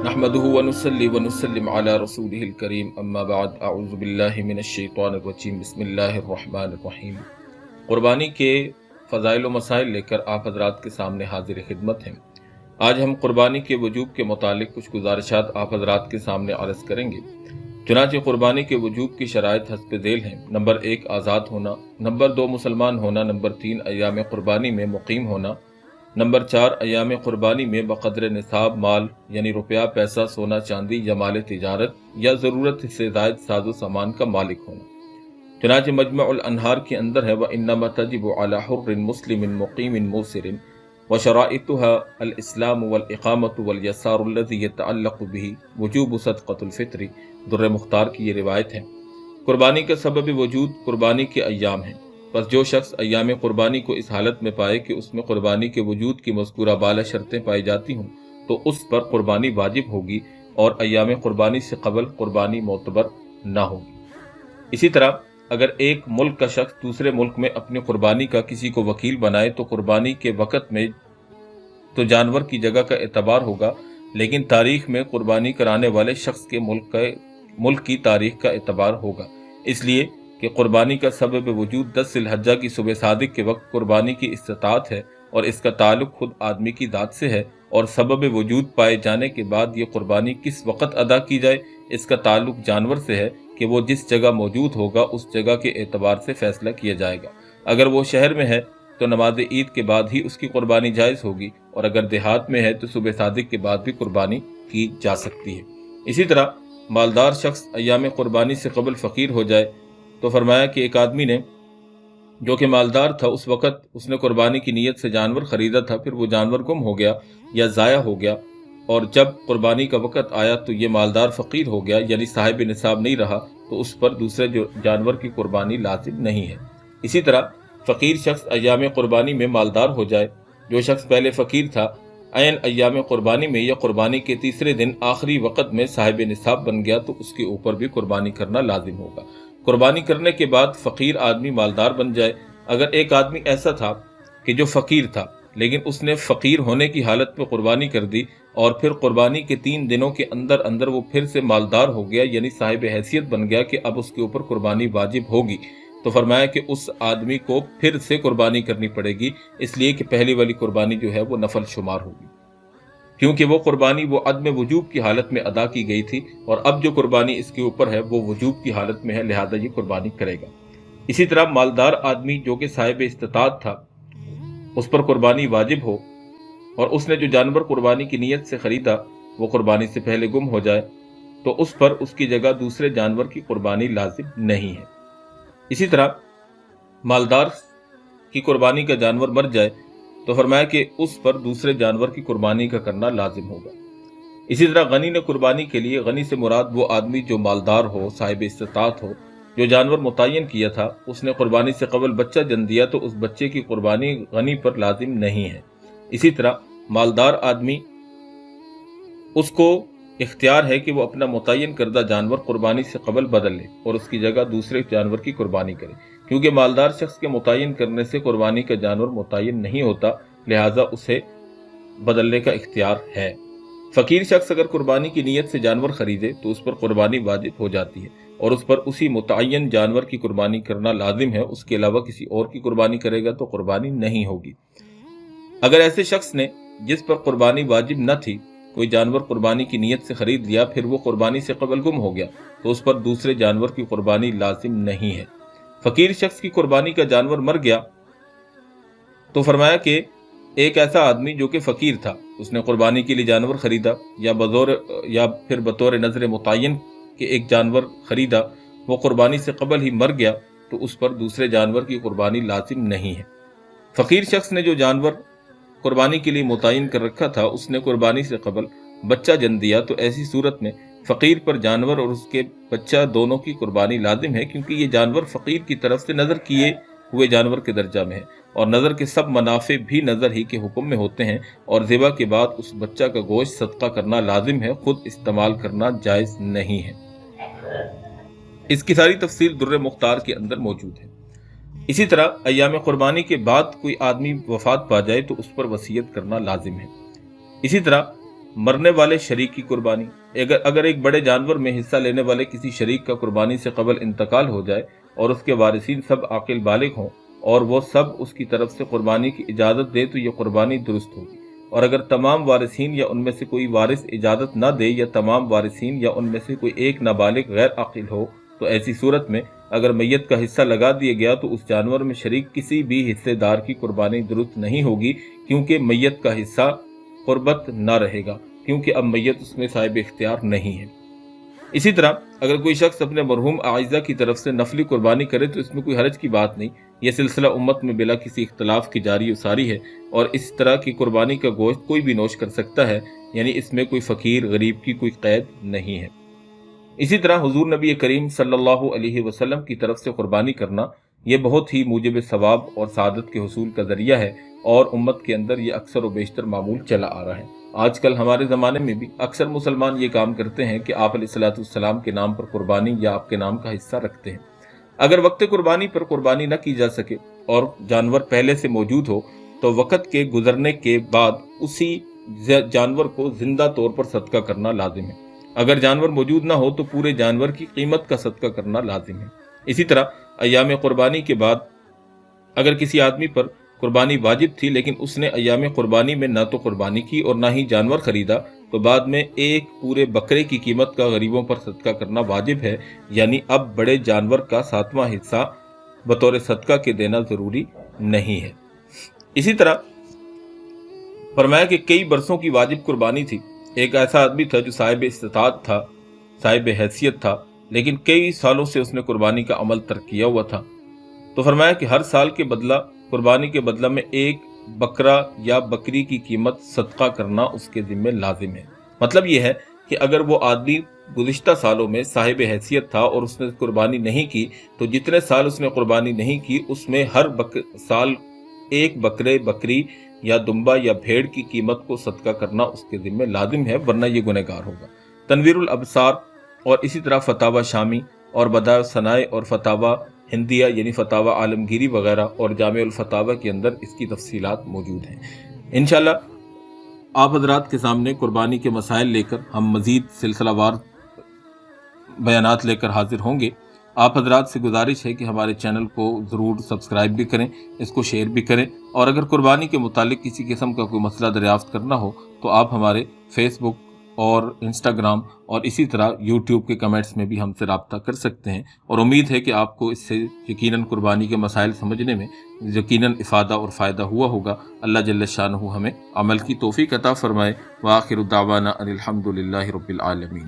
نحمده ونصلي ونسلم على رسوله الكريم اما بعد اعوذ باللہ من الشیطان الرجیم بسم اللہ الرحمن الرحیم۔ قربانی کے فضائل و مسائل لے کر آپ حضرات کے سامنے حاضر خدمت ہیں۔ آج ہم قربانی کے وجوب کے متعلق کچھ گزارشات آپ حضرات کے سامنے عرض کریں گے۔ چنانچہ قربانی کے وجوب کی شرائط حسب ذیل ہیں۔ نمبر 1 آزاد ہونا، نمبر 2 مسلمان ہونا، نمبر 3 ایام قربانی میں مقیم ہونا، نمبر 4 ایام قربانی میں بقدر نصاب مال یعنی روپیہ، پیسہ، سونا، چاندی یا مال تجارت یا ضرورت سے زائد ساز و سامان کا مالک ہونا۔ چنانچہ مجمع الانہار کے اندر ہے وَإِنَّمَا تَجِبُ عَلَى حُرٍّ مُسْلِمٍ مُقِيمٍ مُوسِرٍ وَشَرَائِطُهَا الْإِسْلَامُ وَالْإِقَامَةُ وَالْيَسَارُ الَّذِي يَتَعَلَّقُ بِهِ وُجُوبُ صَدْقَةُ الْفِطْرِ۔ در مختار کی یہ روایت ہے۔ قربانی کا سبب وجود قربانی کے ایام ہیں، پس جو شخص ایام قربانی کو اس حالت میں پائے کہ اس میں قربانی کے وجود کی مذکورہ بالا شرطیں پائی جاتی ہوں تو اس پر قربانی واجب ہوگی اور ایام قربانی سے قبل قربانی معتبر نہ ہوگی۔ اسی طرح اگر ایک ملک کا شخص دوسرے ملک میں اپنی قربانی کا کسی کو وکیل بنائے تو قربانی کے وقت میں تو جانور کی جگہ کا اعتبار ہوگا، لیکن تاریخ میں قربانی کرانے والے شخص کے ملک کی تاریخ کا اعتبار ہوگا، اس لیے کہ قربانی کا سبب وجود 10 ذی الحجہ کی صبح صادق کے وقت قربانی کی استطاعت ہے اور اس کا تعلق خود آدمی کی ذات سے ہے، اور سبب وجود پائے جانے کے بعد یہ قربانی کس وقت ادا کی جائے اس کا تعلق جانور سے ہے کہ وہ جس جگہ موجود ہوگا اس جگہ کے اعتبار سے فیصلہ کیا جائے گا۔ اگر وہ شہر میں ہے تو نماز عید کے بعد ہی اس کی قربانی جائز ہوگی، اور اگر دیہات میں ہے تو صبح صادق کے بعد بھی قربانی کی جا سکتی ہے۔ اسی طرح مالدار شخص ایام قربانی سے قبل فقیر ہو جائے تو فرمایا کہ ایک آدمی نے جو کہ مالدار تھا اس وقت اس نے قربانی کی نیت سے جانور خریدا تھا، پھر وہ جانور گم ہو گیا یا ضائع ہو گیا، اور جب قربانی کا وقت آیا تو یہ مالدار فقیر ہو گیا یعنی صاحب نصاب نہیں رہا، تو اس پر دوسرے جانور کی قربانی لازم نہیں ہے۔ اسی طرح فقیر شخص ایام قربانی میں مالدار ہو جائے، جو شخص پہلے فقیر تھا عین ایام قربانی میں یا قربانی کے تیسرے دن آخری وقت میں صاحب نصاب بن گیا تو اس کے اوپر بھی قربانی کرنا لازم ہوگا۔ قربانی کرنے کے بعد فقیر آدمی مالدار بن جائے۔ اگر ایک آدمی ایسا تھا کہ جو فقیر تھا لیکن اس نے فقیر ہونے کی حالت میں قربانی کر دی اور پھر قربانی کے 3 دنوں کے اندر وہ پھر سے مالدار ہو گیا یعنی صاحب حیثیت بن گیا کہ اب اس کے اوپر قربانی واجب ہوگی، تو فرمایا کہ اس آدمی کو پھر سے قربانی کرنی پڑے گی، اس لیے کہ پہلی والی قربانی جو ہے وہ نفل شمار ہوگی، کیونکہ وہ قربانی وہ عدم وجوب کی حالت میں ادا کی گئی تھی، اور اب جو قربانی اس کے اوپر ہے وہ وجوب کی حالت میں ہے، لہذا یہ قربانی کرے گا۔ اسی طرح مالدار آدمی جو کہ صاحب استطاعت تھا اس پر قربانی واجب ہو اور اس نے جو جانور قربانی کی نیت سے خریدا وہ قربانی سے پہلے گم ہو جائے تو اس پر اس کی جگہ دوسرے جانور کی قربانی لازم نہیں ہے۔ اسی طرح مالدار کی قربانی کا جانور مر جائے تو فرمایا کہ اس پر دوسرے جانور کی قربانی کا کرنا لازم ہوگا۔ اسی طرح غنی نے قربانی کے لیے، غنی سے مراد وہ آدمی جو مالدار ہو، صاحب استطاعت ہو، جو جانور متعین کیا تھا اس نے قربانی سے قبل بچہ جن دیا تو اس بچے کی قربانی غنی پر لازم نہیں ہے۔ اسی طرح مالدار آدمی اس کو اختیار ہے کہ وہ اپنا متعین کردہ جانور قربانی سے قبل بدل لے اور اس کی جگہ دوسرے جانور کی قربانی کرے، کیونکہ مالدار شخص کے متعین کرنے سے قربانی کا جانور متعین نہیں ہوتا، لہٰذا اسے بدلنے کا اختیار ہے۔ فقیر شخص اگر قربانی کی نیت سے جانور خریدے تو اس پر قربانی واجب ہو جاتی ہے اور اس پر اسی متعین جانور کی قربانی کرنا لازم ہے، اس کے علاوہ کسی اور کی قربانی کرے گا تو قربانی نہیں ہوگی۔ اگر ایسے شخص نے جس پر قربانی واجب نہ تھی کوئی جانور قربانی کی نیت سے خرید لیا، پھر وہ قربانی سے قبل گم ہو گیا تو اس پر دوسرے جانور کی قربانی لازم نہیں ہے۔ فقیر شخص کی قربانی کا جانور مر گیا تو فرمایا کہ ایک ایسا آدمی جو کہ فقیر تھا اس نے قربانی کے لیے جانور خریدا یا پھر بطور نظر متعین کہ ایک جانور خریدا، وہ قربانی سے قبل ہی مر گیا تو اس پر دوسرے جانور کی قربانی لازم نہیں ہے۔ فقیر شخص نے جو جانور قربانی کے لیے متعین کر رکھا تھا اس نے قربانی سے قبل بچہ جن دیا تو ایسی صورت میں فقیر پر جانور اور اس کے بچہ دونوں کی قربانی لازم ہے، کیونکہ یہ جانور فقیر کی طرف سے نظر کیے ہوئے جانور کے درجہ میں ہے، اور نظر کے سب منافع بھی نظر ہی کے حکم میں ہوتے ہیں، اور ذبح کے بعد اس بچہ کا گوشت صدقہ کرنا لازم ہے، خود استعمال کرنا جائز نہیں ہے۔ اس کی ساری تفصیل در مختار کے اندر موجود ہے۔ اسی طرح ایام قربانی کے بعد کوئی آدمی وفات پا جائے تو اس پر وصیت کرنا لازم ہے۔ اسی طرح مرنے والے شریک کی قربانی، اگر ایک بڑے جانور میں حصہ لینے والے کسی شریک کا قربانی سے قبل انتقال ہو جائے اور اس کے وارثین سب عاقل بالغ ہوں اور وہ سب اس کی طرف سے قربانی کی اجازت دے تو یہ قربانی درست ہوگی، اور اگر تمام وارثین یا ان میں سے کوئی وارث اجازت نہ دے یا تمام وارثین یا ان میں سے کوئی ایک نابالغ غیر عاقل ہو تو ایسی صورت میں اگر میت کا حصہ لگا دیا گیا تو اس جانور میں شریک کسی بھی حصے دار کی قربانی درست نہیں ہوگی، کیونکہ میت کا حصہ قربت نہ رہے گا، کیونکہ اب میت اس میں صاحب اختیار نہیں ہے۔ اسی طرح اگر کوئی شخص اپنے مرحوم اعزہ کی طرف سے نفلی قربانی کرے تو اس میں کوئی حرج کی بات نہیں، یہ سلسلہ امت میں بلا کسی اختلاف کی جاری و ساری ہے، اور اس طرح کی قربانی کا گوشت کوئی بھی نوش کر سکتا ہے، یعنی اس میں کوئی فقیر غریب کی کوئی قید نہیں ہے۔ اسی طرح حضور نبی کریم صلی اللہ علیہ وسلم کی طرف سے قربانی کرنا یہ بہت ہی موجب ثواب اور سعادت کے حصول کا ذریعہ ہے، اور امت کے اندر یہ اکثر و بیشتر معمول چلا آ رہا ہے۔ آج کل ہمارے زمانے میں بھی اکثر مسلمان یہ کام کرتے ہیں کہ آپ علیہ السلام کے نام پر قربانی یا آپ کے نام کا حصہ رکھتے ہیں۔ اگر وقت قربانی پر قربانی نہ کی جا سکے اور جانور پہلے سے موجود ہو تو وقت کے گزرنے کے بعد اسی جانور کو زندہ طور پر صدقہ کرنا لازم ہے۔ اگر جانور موجود نہ ہو تو پورے جانور کی قیمت کا صدقہ کرنا لازم ہے۔ اسی طرح ایام قربانی کے بعد اگر کسی آدمی پر قربانی واجب تھی لیکن اس نے ایام قربانی میں نہ تو قربانی کی اور نہ ہی جانور خریدا تو بعد میں ایک پورے بکرے کی قیمت کا غریبوں پر صدقہ کرنا واجب ہے، یعنی اب بڑے جانور کا 7واں حصہ بطور صدقہ کے دینا ضروری نہیں ہے۔ اسی طرح فرمایا کہ کئی برسوں کی واجب قربانی تھی۔ ایک ایسا آدمی تھا جو صاحب استطاعت تھا، صاحب حیثیت تھا، لیکن کئی سالوں سے اس نے قربانی کا عمل ترک کیا ہوا تھا، تو فرمایا کہ ہر سال کے بدلہ قربانی کے بدلہ میں ایک بکرا یا بکری کی قیمت صدقہ کرنا اس کے ذمہ لازم ہے۔ مطلب یہ ہے کہ اگر وہ آدمی گزشتہ سالوں میں صاحب حیثیت تھا اور اس نے قربانی نہیں کی تو جتنے سال اس نے قربانی نہیں کی اس میں ہر سال ایک بکرے، بکری یا دمبا یا بھیڑ کی قیمت کو صدقہ کرنا اس کے ذمہ لازم ہے، ورنہ یہ گنہگار ہوگا۔ تنویر الابصار اور اسی طرح فتاوی شامی اور بدائع الصنائع اور فتاوی ہندیہ یعنی فتاوی عالمگیری وغیرہ اور جامع الفتاوی کے اندر اس کی تفصیلات موجود ہیں۔ انشاءاللہ آپ حضرات کے سامنے قربانی کے مسائل لے کر ہم مزید سلسلہ وار بیانات لے کر حاضر ہوں گے۔ آپ حضرات سے گزارش ہے کہ ہمارے چینل کو ضرور سبسکرائب بھی کریں، اس کو شیئر بھی کریں، اور اگر قربانی کے متعلق کسی قسم کا کوئی مسئلہ دریافت کرنا ہو تو آپ ہمارے فیس بک اور انسٹاگرام اور اسی طرح یوٹیوب کے کمنٹس میں بھی ہم سے رابطہ کر سکتے ہیں، اور امید ہے کہ آپ کو اس سے یقیناً قربانی کے مسائل سمجھنے میں یقیناً افادہ اور فائدہ ہوا ہوگا۔ اللہ جل شانہ ہمیں عمل کی توفیق عطا فرمائے۔ وآخر دعوانا ان الحمد للہ رب العالمین۔